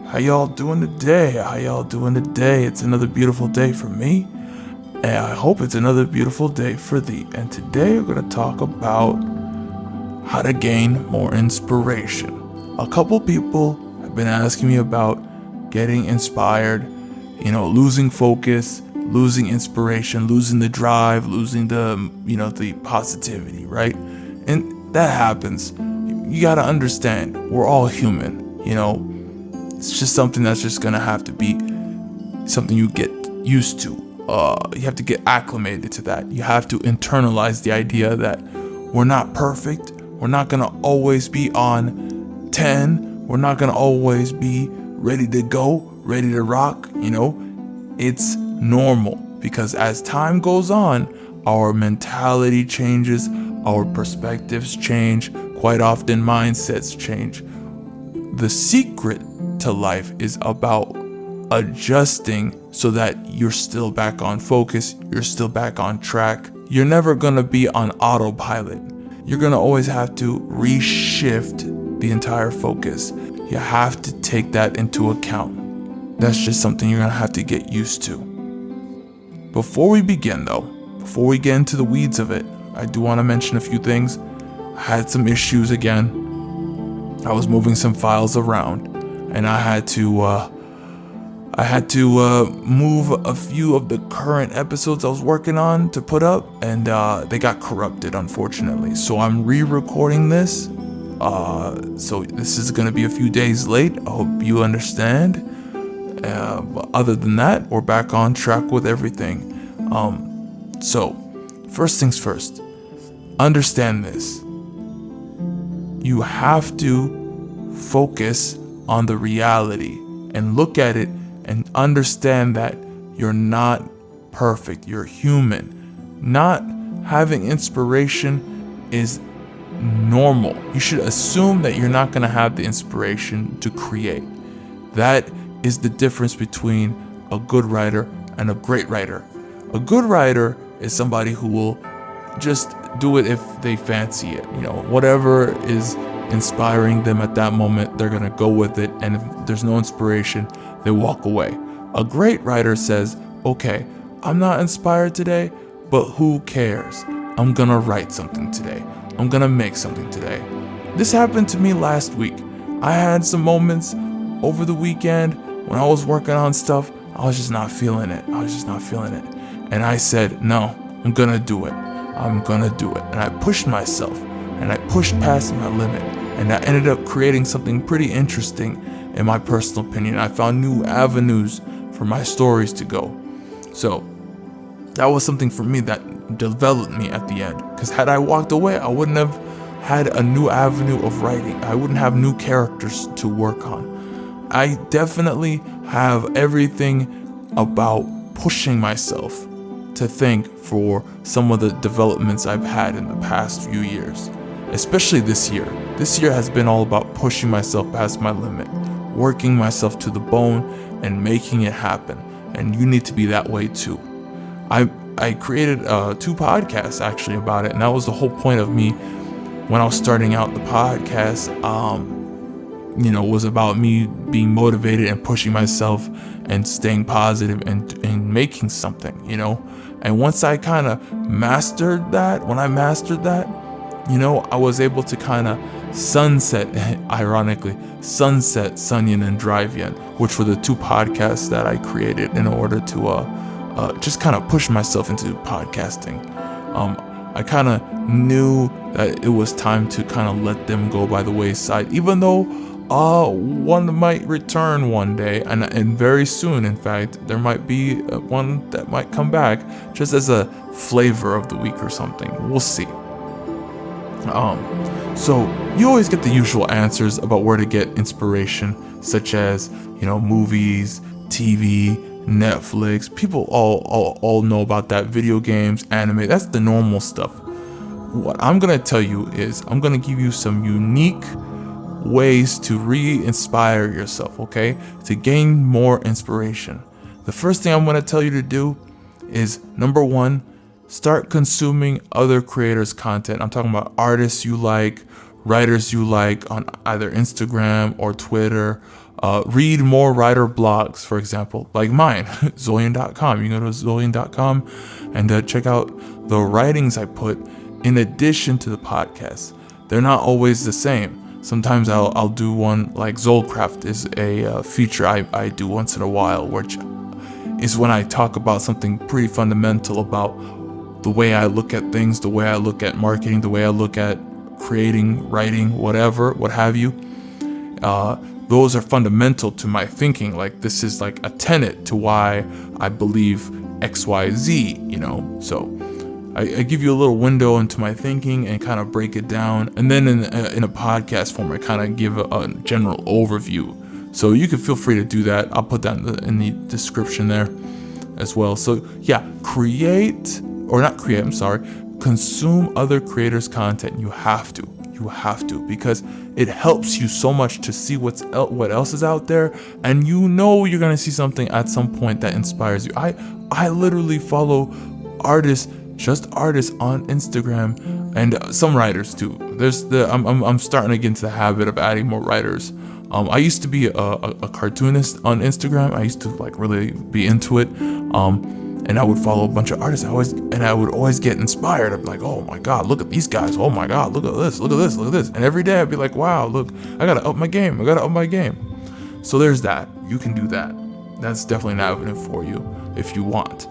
How y'all doing today? It's another beautiful day for me, and I hope it's another beautiful day for thee. And today we're going to talk about how to gain more inspiration. A couple people have been asking me about getting inspired, losing focus, losing inspiration, losing the drive, losing the positivity, right? And that happens. You got to understand, we're all human, It's just something that's just going to have to be something you get used to. You have to get acclimated to that. You have to internalize the idea that we're not perfect. We're not going to always be on 10. We're not going to always be ready to go, ready to rock. It's normal because as time goes on, our mentality changes, our perspectives change, quite often mindsets change. The secret to life is about adjusting so that you're still back on focus, you're still back on track. You're never gonna be on autopilot. You're gonna always have to reshift the entire focus. You have to take that into account. That's just something you're gonna have to get used to. Before we begin though, before we get into the weeds of it, I do want to mention a few things. I had some issues again. I was moving some files around, and I had to move a few of the current episodes I was working on to put up, and they got corrupted, unfortunately. So I'm re-recording this. So this is gonna be a few days late. I hope you understand. But other than that, we're back on track with everything. So first things first, understand this. You have to focus on the reality and look at it and understand that you're not perfect. You're human. Not having inspiration is normal. You should assume that you're not going to have the inspiration to create. That is the difference between a good writer and a great writer. A good writer is somebody who will just do it if they fancy it. Whatever is inspiring them at that moment, they're gonna go with it, and if there's no inspiration, they walk away. A great writer says, okay, I'm not inspired today, but who cares? I'm gonna write something today. I'm gonna make something today. This happened to me last week. I had some moments over the weekend when I was working on stuff. I was just not feeling it. And I said, no, I'm gonna do it. And I pushed myself, and I pushed past my limit, and I ended up creating something pretty interesting in my personal opinion. I found new avenues for my stories to go. So that was something for me that developed me at the end, because had I walked away, I wouldn't have had a new avenue of writing. I wouldn't have new characters to work on. I definitely have everything about pushing myself to thank for some of the developments I've had in the past few years, especially this year. This year has been all about pushing myself past my limit, working myself to the bone, and making it happen. And you need to be that way too. I created 2 podcasts actually about it, and that was the whole point of me when I was starting out the podcast. Was about me being motivated and pushing myself and staying positive and making something, And once I kind of mastered that, I was able to kind of sunset Zolyin and Drive-Yin, which were the 2 podcasts that I created in order to just kind of push myself into podcasting. I kind of knew that it was time to kind of let them go by the wayside, even though one might return one day, and very soon, in fact, there might be one that might come back just as a flavor of the week or something. We'll see. So you always get the usual answers about where to get inspiration, such as, movies, TV, Netflix. People all know about that. Video games, anime, that's the normal stuff. What I'm going to tell you is I'm going to give you some unique ways to re-inspire yourself, okay? To gain more inspiration. The first thing I'm going to tell you to do is, number 1, start consuming other creators' content. I'm talking about artists you like, writers you like on either Instagram or Twitter. Read more writer blogs, for example, like mine, Zolyin.com. You can go to Zolyin.com and check out the writings I put in addition to the podcast. They're not always the same. Sometimes I'll do one like Zolcraft is a feature I do once in a while, which is when I talk about something pretty fundamental about the way I look at things, the way I look at marketing, the way I look at creating, writing, whatever, what have you. Those are fundamental to my thinking. Like, this is like a tenet to why I believe X, Y, Z, you know. So I give you a little window into my thinking and kind of break it down. And then in a podcast form, I kind of give a general overview. So you can feel free to do that. I'll put that in the description there as well. So yeah, consume other creators' content. You have to, because it helps you so much to see what else is out there, and you know you're gonna see something at some point that inspires you. I literally follow artists on Instagram, and some writers too. I'm starting to get into the habit of adding more writers. I used to be a cartoonist on Instagram. I used to like really be into it. And I would follow a bunch of artists. I would always get inspired. I'd be like, oh my God, look at these guys. Oh my God, look at this, look at this, look at this. And every day I'd be like, wow, look, I gotta up my game. So there's that. You can do that. That's definitely an avenue for you if you want.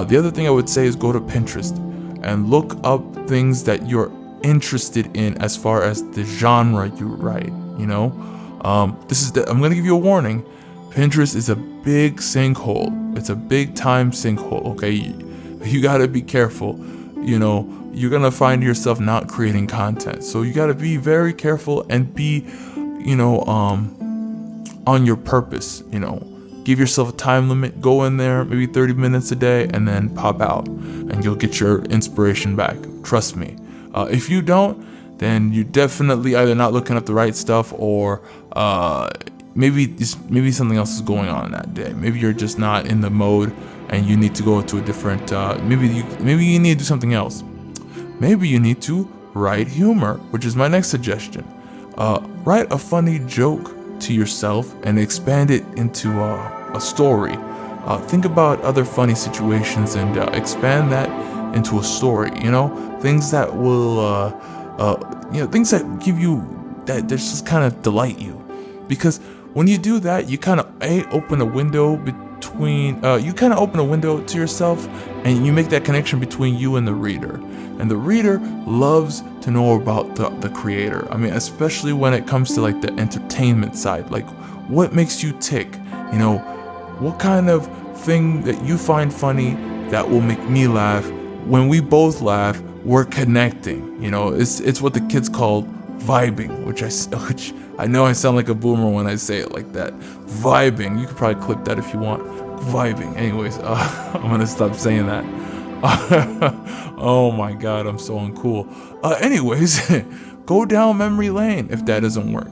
The other thing I would say is go to Pinterest and look up things that you're interested in as far as the genre you write, you know? I'm gonna give you a warning. Pinterest is a big sinkhole. It's a big time sinkhole, okay? You gotta be careful. You know, you're gonna find yourself not creating content. So you gotta be very careful and be, on your purpose, Give yourself a time limit, go in there, maybe 30 minutes a day, and then pop out, and you'll get your inspiration back. Trust me. If you don't, then you're definitely either not looking up the right stuff, or maybe something else is going on that day. Maybe you're just not in the mode, and you need to go to a different. Maybe you need to do something else. Maybe you need to write humor, which is my next suggestion. Write a funny joke to yourself and expand it into a story. Think about other funny situations and expand that into a story. Things that will, things that give you that just kind of delight you, because when you do that, you kind of open a window to yourself, and you make that connection between you and the reader. And the reader loves to know about the creator. I mean, especially when it comes to like the entertainment side, like what makes you tick, what kind of thing that you find funny that will make me laugh. When we both laugh, we're connecting. It's what the kids call vibing, which I know I sound like a boomer when I say it like that. Vibing. You could probably clip that if you want. Vibing. Anyways, I'm gonna stop saying that. Oh my God, I'm so uncool. Anyways, go down memory lane if that doesn't work.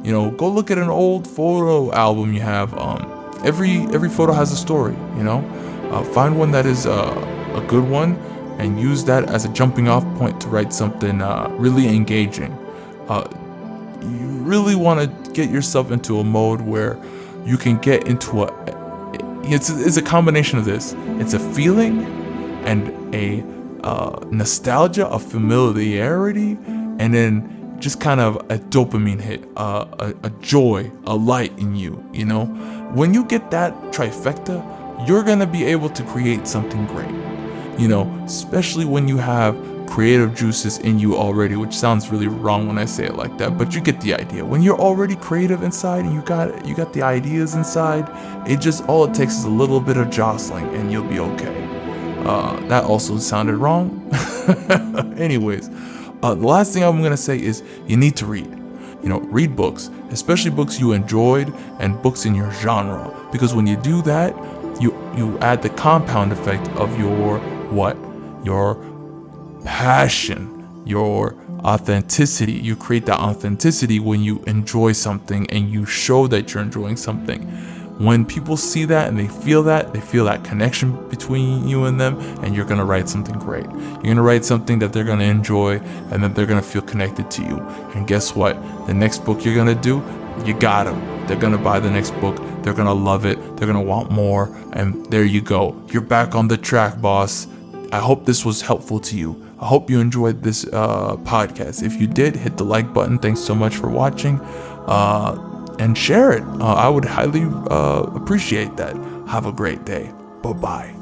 Go look at an old photo album you have. Every photo has a story. Find one that is a good one and use that as a jumping off point to write something really engaging. You really want to get yourself into a mode where you can get into it's a combination of this. It's a feeling and a nostalgia, a familiarity, and then just kind of a dopamine hit, a joy, a light in you. When you get that trifecta, you're gonna be able to create something great. Especially when you have creative juices in you already, which sounds really wrong when I say it like that, but you get the idea. When you're already creative inside and you got the ideas inside, all it takes is a little bit of jostling and you'll be okay. That also sounded wrong. Anyways, the last thing I'm gonna say is you need to read. Read books, especially books you enjoyed and books in your genre, because when you do that, you add the compound effect of your passion, your authenticity. You create that authenticity when you enjoy something and you show that you're enjoying something. When people see that and they feel that connection between you and them, and you're gonna write something great. You're gonna write something that they're gonna enjoy and that they're gonna feel connected to you. And guess what? The next book you're gonna do, you got them. They're gonna buy the next book. They're gonna love it. They're gonna want more. And there you go. You're back on the track, boss. I hope this was helpful to you. I hope you enjoyed this podcast. If you did, hit the like button. Thanks so much for watching. And share it. I would highly appreciate that. Have a great day. Bye-bye.